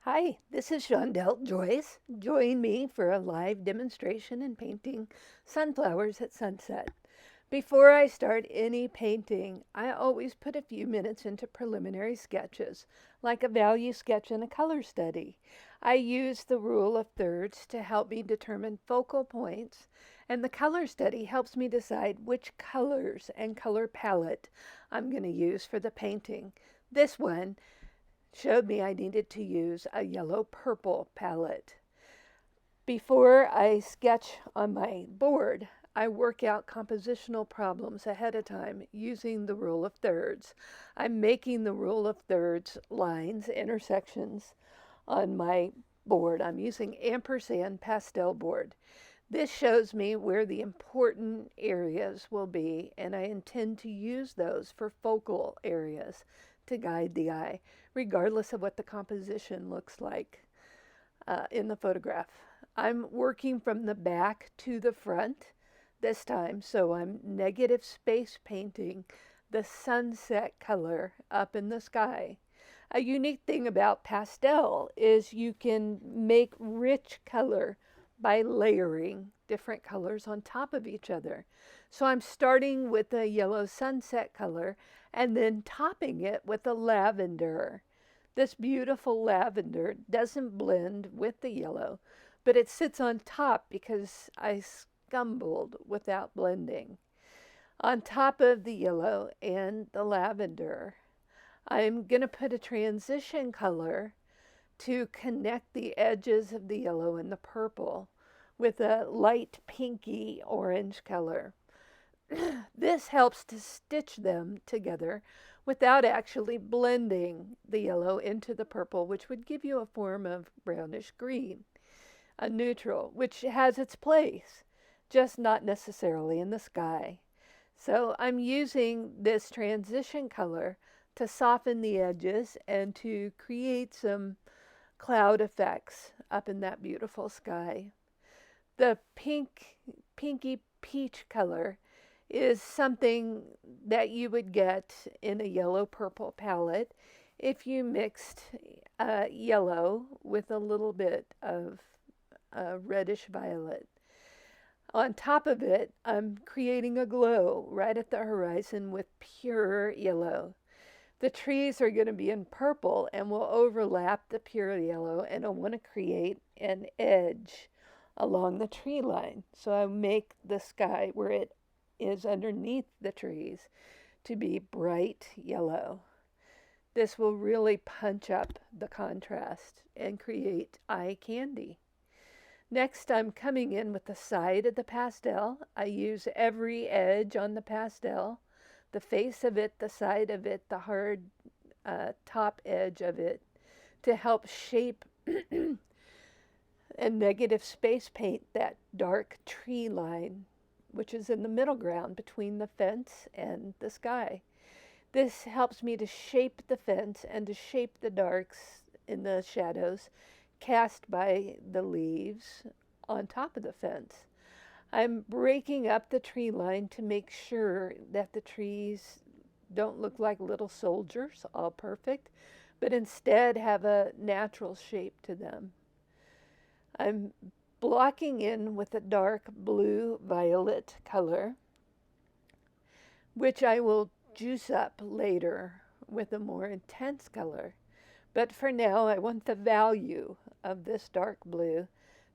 Hi, this is Shondell Joyce. Join me for a live demonstration in painting sunflowers at sunset. Before I start any painting, I always put a few minutes into preliminary sketches, like a value sketch and a color study. I use the rule of thirds to help me determine focal points, and the color study helps me decide which colors and color palette I'm going to use for the painting. This one showed me I needed to use a yellow-purple palette. Before I sketch on my board, I work out compositional problems ahead of time using the rule of thirds. I'm making the rule of thirds lines, intersections on my board. I'm using ampersand pastel board. This shows me where the important areas will be, and I intend to use those for focal areas to guide the eye, regardless of what the composition looks like in the photograph. I'm working from the back to the front this time, so I'm negative space painting the sunset color up in the sky. A unique thing about pastel is you can make rich color by layering different colors on top of each other. So I'm starting with a yellow sunset color and then topping it with a lavender. This beautiful lavender doesn't blend with the yellow, but it sits on top because I scumbled without blending. On top of the yellow and the lavender, I'm going to put a transition color to connect the edges of the yellow and the purple with a light pinky orange color. This helps to stitch them together without actually blending the yellow into the purple, which would give you a form of brownish green, a neutral, which has its place, just not necessarily in the sky. So I'm using this transition color to soften the edges and to create some cloud effects up in that beautiful sky. The pinky peach color is something that you would get in a yellow purple palette if you mixed yellow with a little bit of reddish violet. On top of it, I'm creating a glow right at the horizon with pure yellow. The trees are going to be in purple and will overlap the pure yellow, and I want to create an edge along the tree line. So I make the sky where it is underneath the trees to be bright yellow. This will really punch up the contrast and create eye candy. Next, I'm coming in with the side of the pastel. I use every edge on the pastel, the face of it, the side of it, the hard top edge of it, to help shape and negative space paint that dark tree line, which is in the middle ground between the fence and the sky. This helps me to shape the fence and to shape the darks in the shadows cast by the leaves on top of the fence. I'm breaking up the tree line to make sure that the trees don't look like little soldiers, all perfect, but instead have a natural shape to them. I'm blocking in with a dark blue violet color, which I will juice up later with a more intense color. But for now, I want the value of this dark blue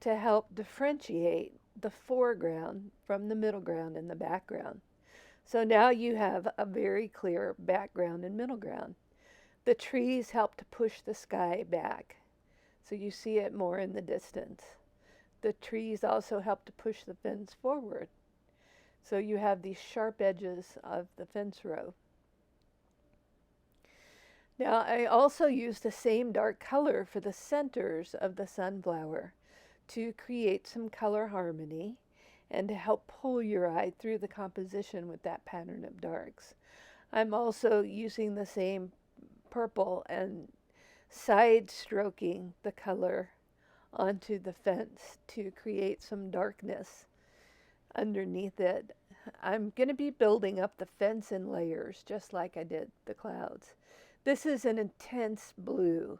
to help differentiate the foreground from the middle ground and the background. So now you have a very clear background and middle ground. The trees help to push the sky back, so you see it more in the distance. The trees also help to push the fence forward, so you have these sharp edges of the fence row. Now I also use the same dark color for the centers of the sunflower to create some color harmony and to help pull your eye through the composition with that pattern of darks. I'm also using the same purple and side stroking the color onto the fence to create some darkness underneath it. I'm going to be building up the fence in layers just like I did the clouds. This is an intense blue.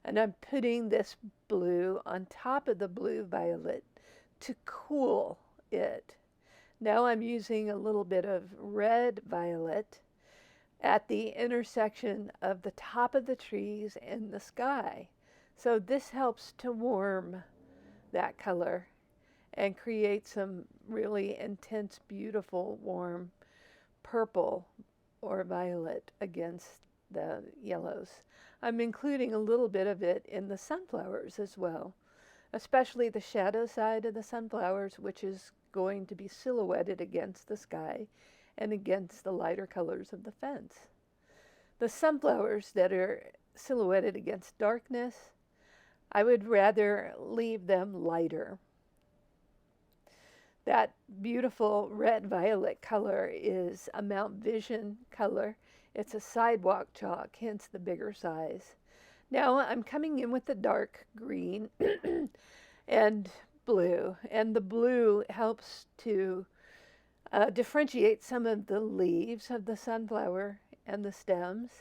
And I'm putting this blue on top of the blue violet to cool it. Now I'm using a little bit of red violet at the intersection of the top of the trees and the sky. So this helps to warm that color and create some really intense, beautiful, warm purple or violet against the yellows. I'm including a little bit of it in the sunflowers as well, especially the shadow side of the sunflowers, which is going to be silhouetted against the sky and against the lighter colors of the fence. The sunflowers that are silhouetted against darkness, I would rather leave them lighter. That beautiful red-violet color is a Mount Vision color. It's a sidewalk chalk, hence the bigger size. Now I'm coming in with the dark green and blue, and the blue helps to differentiate some of the leaves of the sunflower and the stems.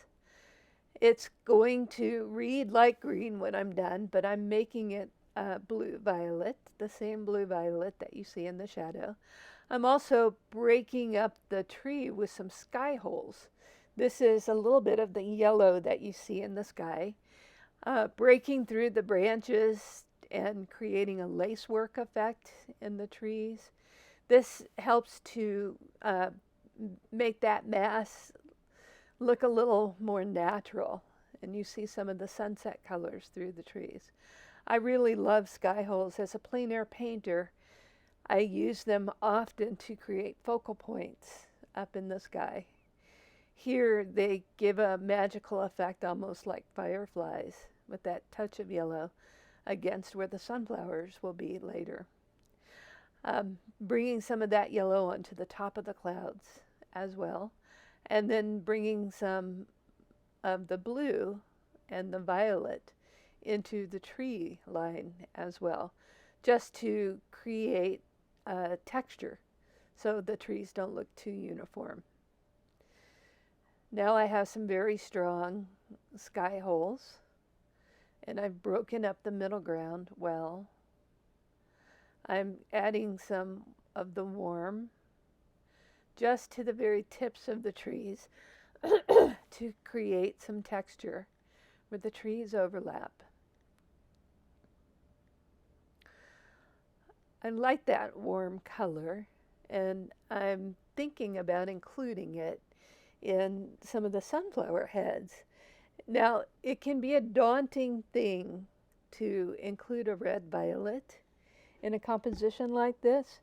It's going to read like green when I'm done, but I'm making it blue violet, the same blue violet that you see in the shadow. I'm also breaking up the tree with some sky holes. This is a little bit of the yellow that you see in the sky, breaking through the branches and creating a lacework effect in the trees. This helps to make that mass look a little more natural, and you see some of the sunset colors through the trees. I really love sky holes. As a plein air painter, I use them often to create focal points up in the sky. Here they give a magical effect, almost like fireflies, with that touch of yellow against where the sunflowers will be later. Bringing some of that yellow onto the top of the clouds as well, and then bringing some of the blue and the violet into the tree line as well, just to create texture so the trees don't look too uniform. Now I have some very strong sky holes, and I've broken up the middle ground well. I'm adding some of the warm just to the very tips of the trees to create some texture where the trees overlap. I like that warm color, and I'm thinking about including it in some of the sunflower heads. Now, it can be a daunting thing to include a red violet in a composition like this.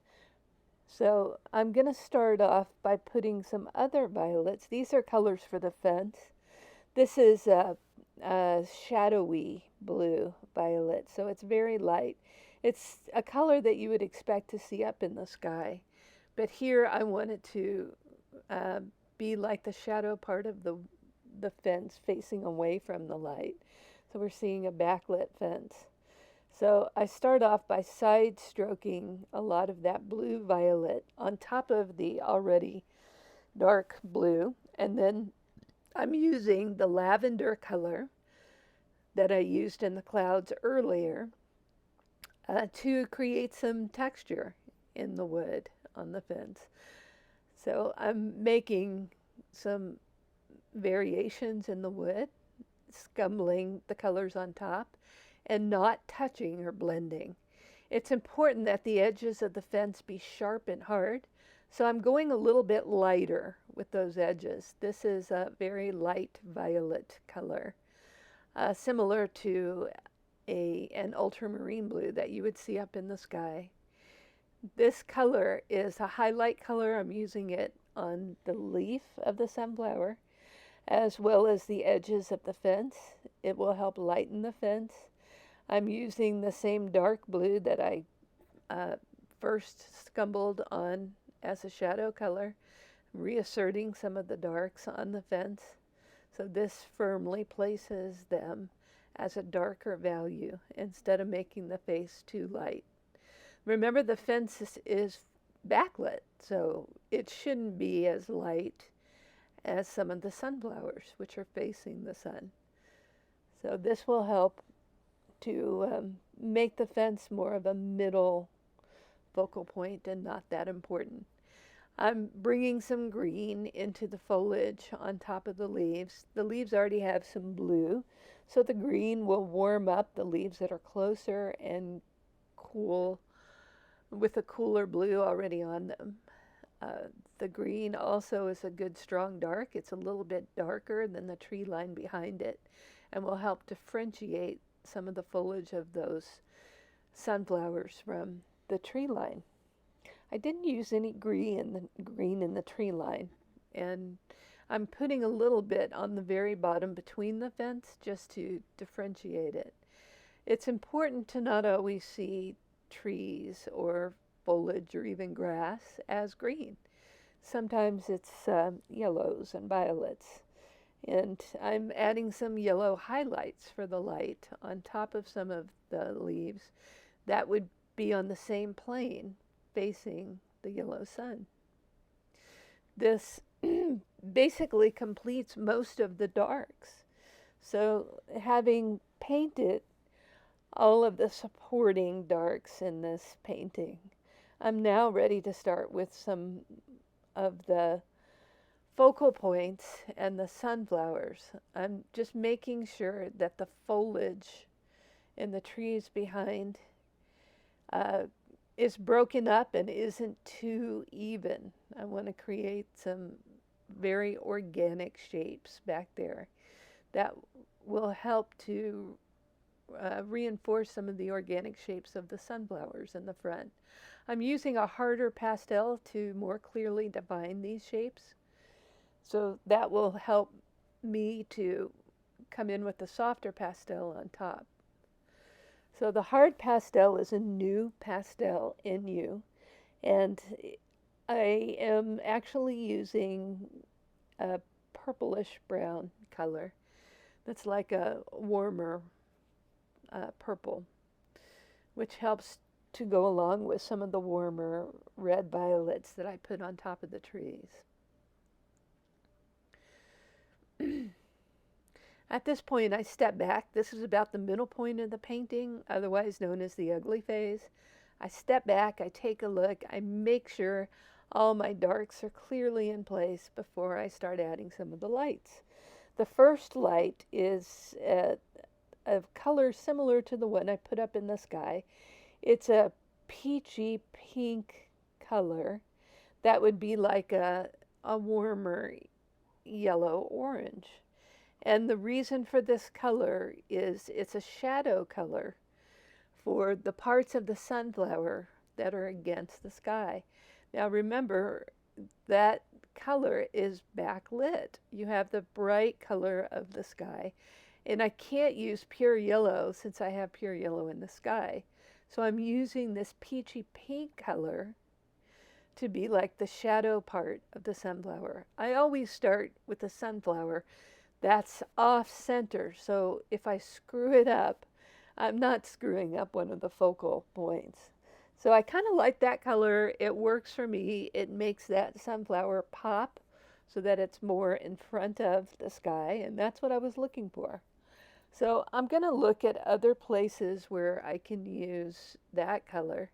So I'm going to start off by putting some other violets. These are colors for the fence. This is a shadowy blue violet, so it's very light. It's a color that you would expect to see up in the sky, but here I want it to be like the shadow part of the fence facing away from the light. So we're seeing a backlit fence. So I start off by side stroking a lot of that blue violet on top of the already dark blue, and then I'm using the lavender color that I used in the clouds earlier to create some texture in the wood on the fence. So I'm making some variations in the wood, scumbling the colors on top and not touching or blending. It's important that the edges of the fence be sharp and hard, so I'm going a little bit lighter with those edges. This is a very light violet color, similar to an ultramarine blue that you would see up in the sky. This color is a highlight color. I'm using it on the leaf of the sunflower as well as the edges of the fence. It will help lighten the fence. I'm using the same dark blue that I first scumbled on as a shadow color, reasserting some of the darks on the fence. So this firmly places them as a darker value instead of making the face too light. Remember, the fence is backlit, so it shouldn't be as light as some of the sunflowers, which are facing the sun. So this will help to make the fence more of a middle focal point and not that important. I'm bringing some green into the foliage on top of the leaves. The leaves already have some blue, so the green will warm up the leaves that are closer and cool with a cooler blue already on them. The green also is a good strong dark. It's a little bit darker than the tree line behind it and will help differentiate some of the foliage of those sunflowers from the tree line. I didn't use any green in the tree line, and I'm putting a little bit on the very bottom between the fence just to differentiate it. It's important to not always see trees or foliage or even grass as green. Sometimes it's yellows and violets. And I'm adding some yellow highlights for the light on top of some of the leaves that would be on the same plane facing the yellow sun. This basically completes most of the darks. So having painted all of the supporting darks in this painting, I'm now ready to start with some of the focal points and the sunflowers. I'm just making sure that the foliage in the trees behind is broken up and isn't too even. I want to create some very organic shapes back there that will help to reinforce some of the organic shapes of the sunflowers in the front. I'm using a harder pastel to more clearly define these shapes. So that will help me to come in with the softer pastel on top. So the hard pastel is a new pastel in you, and I am actually using a purplish brown color that's like a warmer purple, which helps to go along with some of the warmer red violets that I put on top of the trees. At this point, I step back. This is about the middle point of the painting, otherwise known as the ugly phase. I step back, I take a look, I make sure all my darks are clearly in place before I start adding some of the lights. The first light is a color similar to the one I put up in the sky. It's a peachy pink color that would be like a warmer yellow orange. And the reason for this color is it's a shadow color for the parts of the sunflower that are against the sky. Now remember, that color is backlit. You have the bright color of the sky. And I can't use pure yellow since I have pure yellow in the sky. So I'm using this peachy pink color to be like the shadow part of the sunflower. I always start with the sunflower that's off center, so if I screw it up, I'm not screwing up one of the focal points. So I kind of like that color. It works for me. It makes that sunflower pop so that it's more in front of the sky, and that's what I was looking for. So I'm going to look at other places where I can use that color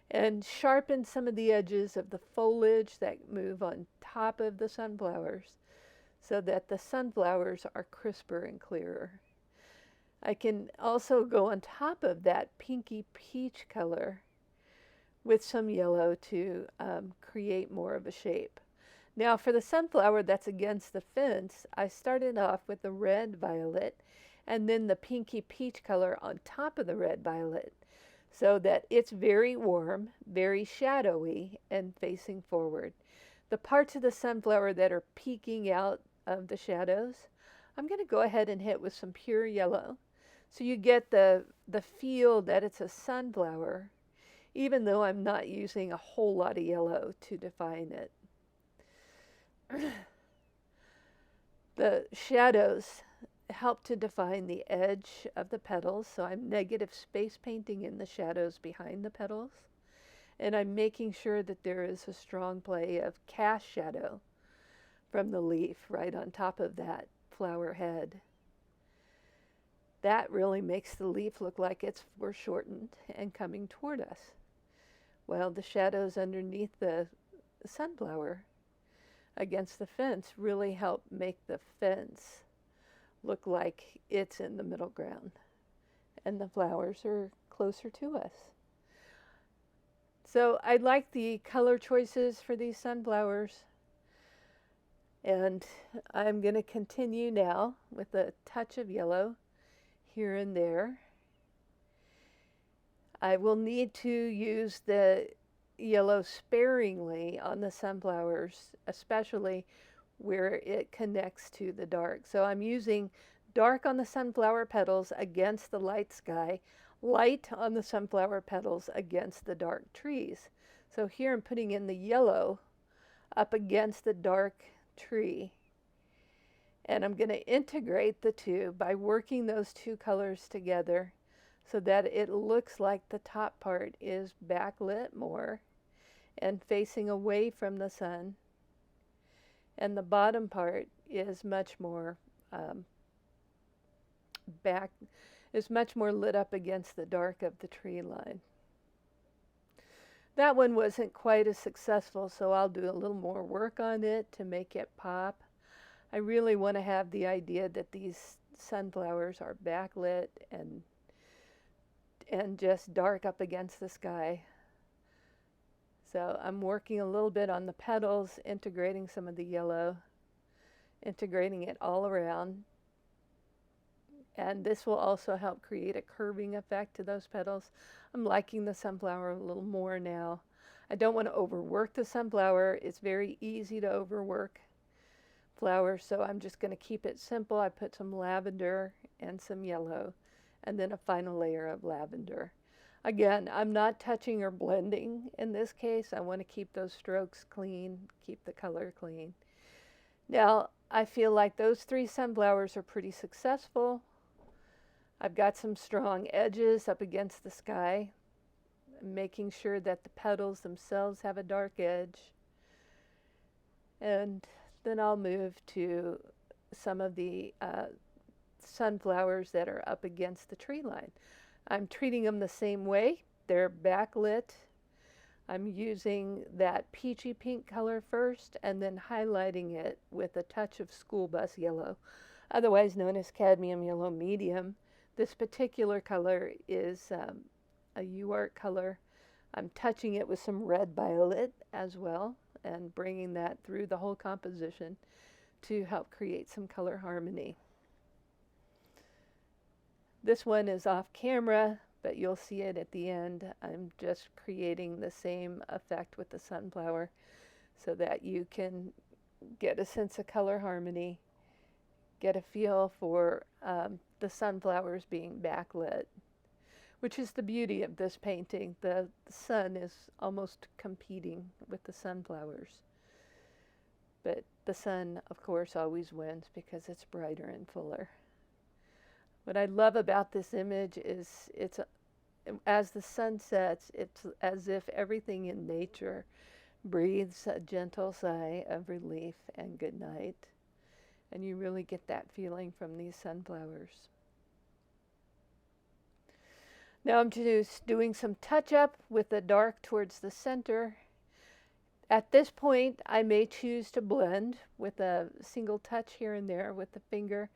and sharpen some of the edges of the foliage that move on top of the sunflowers so that the sunflowers are crisper and clearer. I can also go on top of that pinky peach color with some yellow to create more of a shape. Now for the sunflower that's against the fence, I started off with the red violet and then the pinky peach color on top of the red violet so that it's very warm, very shadowy, and facing forward. The parts of the sunflower that are peeking out of the shadows, I'm going to go ahead and hit with some pure yellow. So you get the feel that it's a sunflower, even though I'm not using a whole lot of yellow to define it. The shadows help to define the edge of the petals, so I'm negative space painting in the shadows behind the petals. And I'm making sure that there is a strong play of cast shadow from the leaf right on top of that flower head. That really makes the leaf look like it's foreshortened and coming toward us. Well, the shadows underneath the sunflower against the fence really help make the fence look like it's in the middle ground and the flowers are closer to us. So I like the color choices for these sunflowers, and I'm going to continue now with a touch of yellow here and there. I will need to use the yellow sparingly on the sunflowers, especially where it connects to the dark. So I'm using dark on the sunflower petals against the light sky, light on the sunflower petals against the dark trees. So here I'm putting in the yellow up against the dark tree. And I'm going to integrate the two by working those two colors together so that it looks like the top part is backlit more and facing away from the sun, and the bottom part is much more much more lit up against the dark of the tree line. That one wasn't quite as successful, so I'll do a little more work on it to make it pop. I really want to have the idea that these sunflowers are backlit and just dark up against the sky. So I'm working a little bit on the petals, integrating some of the yellow, integrating it all around. And this will also help create a curving effect to those petals. I'm liking the sunflower a little more now. I don't want to overwork the sunflower. It's very easy to overwork flowers, so I'm just going to keep it simple. I put some lavender and some yellow, and then a final layer of lavender. Again, I'm not touching or blending in this case. I want to keep those strokes clean, keep the color clean. Now, I feel like those three sunflowers are pretty successful. I've got some strong edges up against the sky, making sure that the petals themselves have a dark edge. And then I'll move to some of the sunflowers that are up against the tree line. I'm treating them the same way. They're backlit. I'm using that peachy pink color first and then highlighting it with a touch of school bus yellow, otherwise known as cadmium yellow medium. This particular color is a UART color. I'm touching it with some red violet as well and bringing that through the whole composition to help create some color harmony. This one is off camera, but you'll see it at the end. I'm just creating the same effect with the sunflower so that you can get a sense of color harmony, get a feel for the sunflowers being backlit, which is the beauty of this painting. The sun is almost competing with the sunflowers. But the sun, of course, always wins because it's brighter and fuller. What I love about this image is as the sun sets, it's as if everything in nature breathes a gentle sigh of relief and good night. And you really get that feeling from these sunflowers. Now I'm just doing some touch up with the dark towards the center. At this point, I may choose to blend with a single touch here and there with the finger.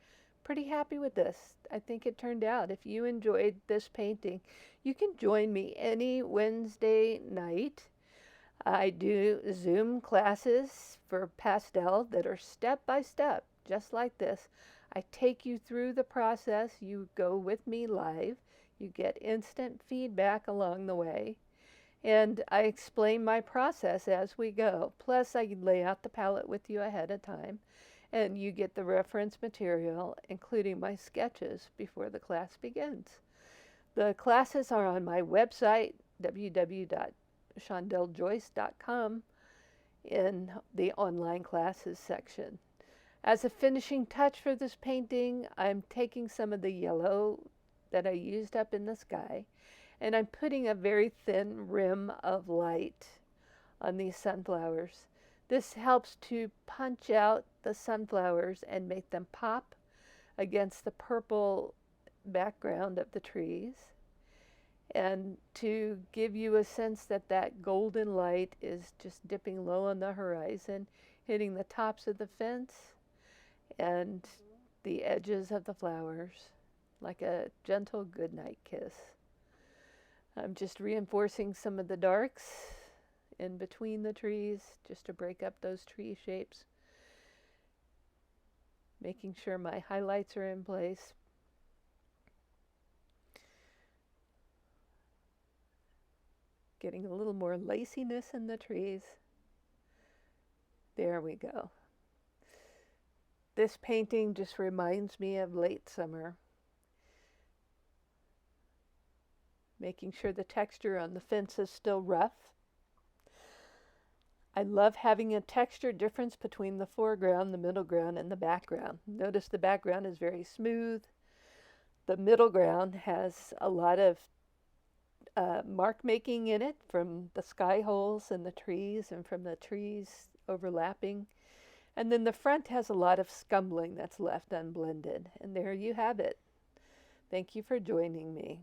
Pretty happy with this. I think it turned out. If you enjoyed this painting, you can join me any Wednesday night. I do Zoom classes for pastel that are step by step, just like this. I take you through the process. You go with me live. You get instant feedback along the way. And I explain my process as we go. Plus, I lay out the palette with you ahead of time. And you get the reference material, including my sketches, before the class begins. The classes are on my website, www.shondeljoyce.com, in the online classes section. As a finishing touch for this painting, I'm taking some of the yellow that I used up in the sky, and I'm putting a very thin rim of light on these sunflowers. This helps to punch out the sunflowers and make them pop against the purple background of the trees, and to give you a sense that that golden light is just dipping low on the horizon, hitting the tops of the fence and the edges of the flowers like a gentle goodnight kiss. I'm just reinforcing some of the darks in between the trees just to break up those tree shapes, making sure my highlights are in place. Getting a little more laciness in the trees. There we go. This painting just reminds me of late summer. Making sure the texture on the fence is still rough. I love having a texture difference between the foreground, the middle ground, and the background. Notice the background is very smooth. The middle ground has a lot of mark making in it from the sky holes and the trees and from the trees overlapping. And then the front has a lot of scumbling that's left unblended. And there you have it. Thank you for joining me.